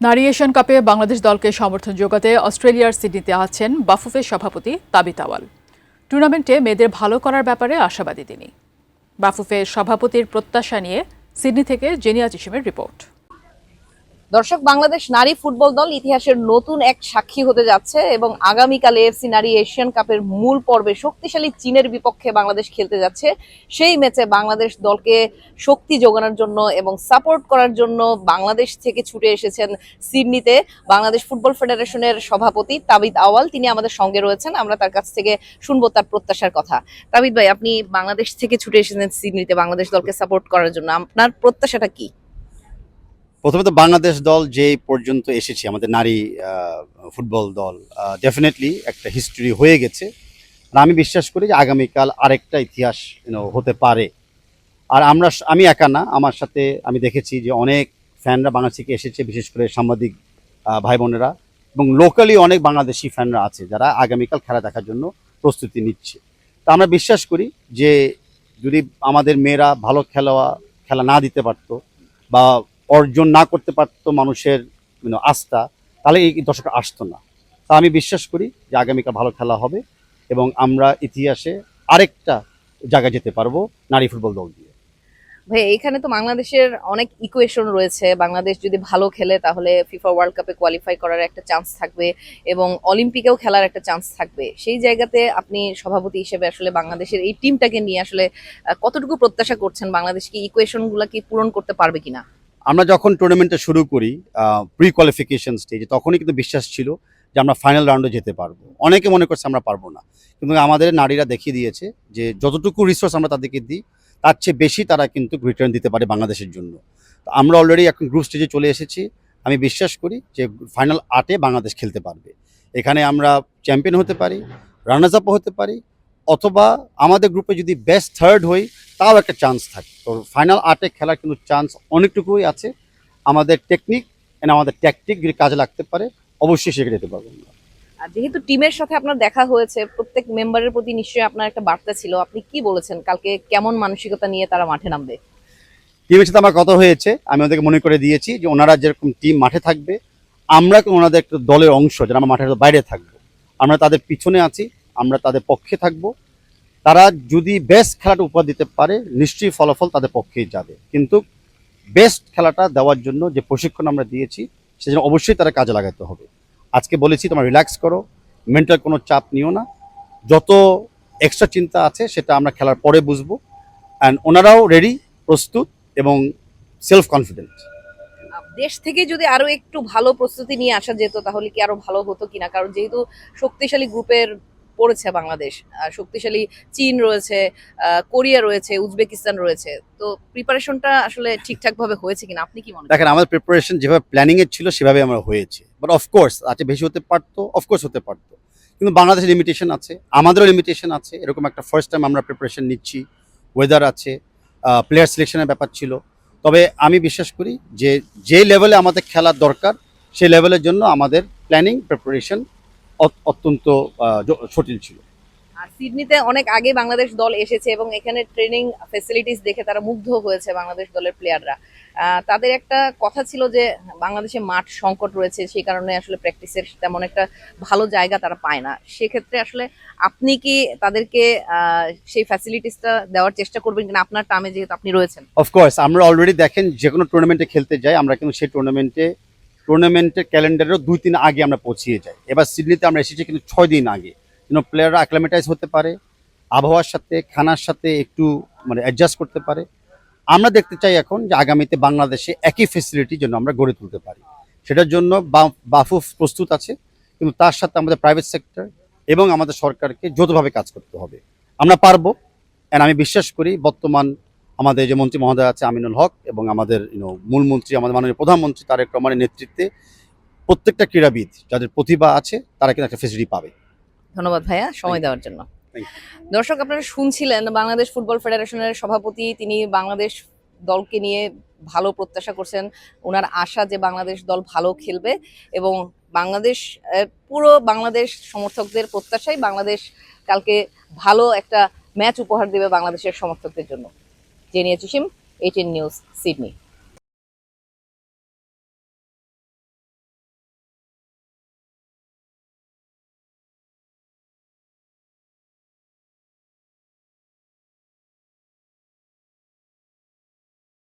নারী এশিয়ান কাপে বাংলাদেশ দলকে সমর্থন জোগাতে অস্ট্রেলিয়ার সিডনিতে আছেন বাফুফের সভাপতি তাবিথ আওয়াল। টুর্নামেন্টে মেয়েদের ভালো করার ব্যাপারে আশাবাদী তিনি। বাফুফের সভাপতির প্রত্যাশা নিয়ে সিডনি থেকে জেনিয়া চিশিমের রিপোর্ট। দর্শক, বাংলাদেশ নারী ফুটবল দল ইতিহাসের নতুন এক সাক্ষী হতে যাচ্ছে এবং আগামীকাল এএফসি নারী এশিয়ান কাপের মূল পর্বে শক্তিশালী চীনের বিপক্ষে বাংলাদেশ খেলতে যাচ্ছে। সেই ম্যাচে বাংলাদেশ দলকে শক্তি যোগানোর জন্য এবং সাপোর্ট করার জন্য বাংলাদেশ থেকে ছুটে এসেছেন সিডনিতে বাংলাদেশ ফুটবল ফেডারেশনের সভাপতি তাবিথ আওয়াল। তিনি আমাদের সঙ্গে রয়েছেন, আমরা তার কাছ থেকে শুনবো তার প্রত্যাশার কথা। তাবিথ ভাই, আপনি বাংলাদেশ থেকে ছুটে এসেছেন সিডনিতে বাংলাদেশ দলকে সাপোর্ট করার জন্য, আপনার প্রত্যাশাটা কি? প্রথমত বাংলাদেশ দল যে পর্যন্ত এসেছে, আমাদের নারী ফুটবল দল ডেফিনেটলি একটা হিস্ট্রি হয়ে গেছে। আর আমি বিশ্বাস করি যে আগামীকাল আরেকটা ইতিহাস হতে পারে। আর আমি একা না, আমার সাথে আমি দেখেছি যে অনেক ফ্যানরা বাংলাদেশ থেকে এসেছে, বিশেষ করে সাংবাদিক ভাই বোনেরা এবং লোকালি অনেক বাংলাদেশি ফ্যানরা আছে যারা আগামীকাল খেলা দেখার জন্য প্রস্তুতি নিচ্ছে। তা আমরা বিশ্বাস করি যে যদি আমাদের মেয়েরা ভালো খেলা না দিতে পারতো বা অর্জন না করতে পারতো মানুষের আস্থা, তাহলে এই দর্শক আসতো না। তা আমি বিশ্বাস করি যে আগামীকাল ভালো খেলা হবে এবং আমরা ইতিহাসে আরেকটা জায়গায় যেতে পারবো নারী ফুটবল দল দিয়ে। ভাই, এখানে তো বাংলাদেশের অনেক ইকুয়েশন রয়েছে। বাংলাদেশ যদি ভালো খেলে তাহলে ফিফা ওয়ার্ল্ড কাপে কোয়ালিফাই করার একটা চান্স থাকবে এবং অলিম্পিকেও খেলার একটা চান্স থাকবে। সেই জায়গাতে আপনি সভাপতি হিসেবে আসলে বাংলাদেশের এই টিমটাকে নিয়ে আসলে কতটুকু প্রত্যাশা করছেন? বাংলাদেশ কি ইকুয়েশনগুলো কি পূরণ করতে পারবে কিনা? আমরা যখন টুর্নামেন্টটা শুরু করি প্রি কোয়ালিফিকেশন স্টেজে, তখনই কিন্তু বিশ্বাস ছিল যে আমরা ফাইনাল রাউন্ডে যেতে পারবো। অনেকে মনে করছে আমরা পারবো না, কিন্তু আমাদের নারীরা দেখিয়ে দিয়েছে যে যতটুকু রিসোর্স আমরা তাদেরকে দিই তার চেয়ে বেশি তারা কিন্তু রিটার্ন দিতে পারে বাংলাদেশের জন্য। তো আমরা অলরেডি এখন গ্রুপ স্টেজে চলে এসেছি। আমি বিশ্বাস করি যে ফাইনাল 8-এ বাংলাদেশ খেলতে পারবে। এখানে আমরা চ্যাম্পিয়ন হতে পারি, রানার্স আপও হতে পারি, অথবা আমাদের গ্রুপে যদি বেস্ট থার্ড হই তাও একটা চান্স থাকে। তো ফাইনাল 8-এ খেলার কিন্তু চান্স অনেকটুকুই আছে। আমাদের টেকনিক এন্ড আমাদের ট্যাকটিক যদি কাজে লাগতে পারে, অবশ্যই সেখানে যেতে পারবো আমরা। আর যেহেতু টিমের সাথে আপনার দেখা হয়েছে, প্রত্যেক মেম্বারের প্রতি নিশ্চয়ই আপনার একটা বার্তা ছিল। আপনি কি বলেছেন কালকে কেমন মানসিকতা নিয়ে তারা মাঠে নামবে? টিমের সাথে আমার কথা হয়েছে, আমি ওদেরকে মনে করে দিয়েছি যে ওনারা যেরকম টিম মাঠে থাকবে, আমরা ওনাদের একটা দলের অংশ, যারা আমরা মাঠের বাইরে থাকবো, আমরা তাদের পিছনে আছি, আমরা তাদের পক্ষে থাকবো। তারা যদি বেস্ট খেলাটা উপহার দিতে পারে, নিশ্চয়ই ফলাফল তাদের পক্ষেই যাবে। কিন্তু বেস্ট খেলাটা দেওয়ার জন্য যে প্রশিক্ষণ আমরা দিয়েছি, সেজন্য অবশ্যই তারা কাজে লাগাতে হবে। আজকে বলেছি তোমরা রিল্যাক্স করো, মেন্টাল কোনো চাপ নিও না, যত এক্সট্রা চিন্তা আছে সেটা আমরা খেলার পরে বুঝবো। অ্যান্ড ওনারাও রেডি, প্রস্তুত এবং সেলফ কনফিডেন্ট। দেশ থেকে যদি আরো একটু ভালো প্রস্তুতি নিয়ে আসা যেত তাহলে কি আরো ভালো হতো কিনা? কারণ যেহেতু শক্তিশালী গ্রুপের পড়েছে বাংলাদেশ, শক্তিশালী চীন রয়েছে, কোরিয়া রয়েছে, উজবেকিস্তান রয়েছে, তো প্রিপারেশনটা আসলে ঠিকঠাক ভাবে হয়েছে কিনা আপনি কি মনে করেন? দেখেন, আমাদের প্রিপারেশন যেভাবে প্ল্যানিং এর ছিল সেভাবে আমরা হয়েছে, বাট অফকোর্স আজকে বেশি হতে পারতো, অফকোর্স হতে পারতো। কিন্তু বাংলাদেশের লিমিটেশন আছে, আমাদেরও লিমিটেশন আছে। এরকম একটা ফার্স্ট টাইম আমরা প্রিপারেশন নিচ্ছি, ওয়েদার আছে, প্লেয়ার সিলেকশনের ব্যাপার ছিল। তবে আমি বিশ্বাস করি যে যে লেভেলে আমাদের খেলার দরকার, সেই লেভেলের জন্য আমাদের প্ল্যানিং প্রিপারেশন অত্যন্ত সঠিক ছিল। আর সিডনিতে অনেক আগে বাংলাদেশ দল এসেছে এবং এখানে ট্রেনিং ফ্যাসিলিটিস দেখে তারা মুগ্ধ হয়েছে বাংলাদেশ দলের প্লেয়াররা। তাদের একটা কথা ছিল যে বাংলাদেশে মাঠ সংকট রয়েছে, সেই কারণে আসলে প্র্যাকটিসের তেমন একটা ভালো জায়গা তারা পায় না। সেক্ষেত্রে আসলে আপনি কি তাদেরকে সেই ফ্যাসিলিটিসটা দেওয়ার চেষ্টা করবেন কিনা আপনার টার্মে, যেহেতু আপনি রয়েছেন? অফকোর্স আমরা অলরেডি দেখেন যে কোনো টুর্নামেন্টে খেলতে যাই, আমরা কিন্তু সেই টুর্নামেন্টের ক্যালেন্ডারেও 2-3 আগে আমরা পৌঁছিয়ে যাই। এবার সিডনিতে আমরা এসেছি কিন্তু 6 দিন আগে, প্লেয়াররা অ্যাক্লামেটাইজ হতে পারে, আবহাওয়ার সাথে খানার সাথে একটু অ্যাডজাস্ট করতে পারে। আমরা দেখতে চাই এখন যে আগামীতে বাংলাদেশে একই ফেসিলিটি যেন আমরা গড়ে তুলতে পারি। সেটার জন্য বাফুফ প্রস্তুত আছে, কিন্তু তার সাথে আমাদের প্রাইভেট সেক্টর এবং আমাদের সরকারকে যৌথভাবে কাজ করতে হবে। আমরা পারবো। অ্যান্ড আমি বিশ্বাস করি বর্তমান আমাদের যে মন্ত্রী মহোদয় আছে আমিনুল হক এবং আমাদের মূল মন্ত্রী, আমাদের মাননীয় প্রধানমন্ত্রী তারেক রহমানের নেতৃত্বে প্রত্যেকটা ক্রীড়াবিদ যাদের প্রতিভা আছে তারা কিন্তু একটা ফেসিলিটি পাবে। ধন্যবাদ ভাইয়া সময় দেওয়ার জন্য। দর্শক, আপনারা শুনছিলেন বাংলাদেশ ফুটবল ফেডারেশনের সভাপতি। তিনি বাংলাদেশ দলকে নিয়ে ভালো প্রত্যাশা করছেন। ওনার আশা যে বাংলাদেশ দল ভালো খেলবে এবং বাংলাদেশ পুরো বাংলাদেশ সমর্থকদের প্রত্যাশাই বাংলাদেশ কালকে ভালো একটা ম্যাচ উপহার দেবে বাংলাদেশের সমর্থকদের জন্য। জেনিয়া চিশিম, 18 নিউজ, সিডনি।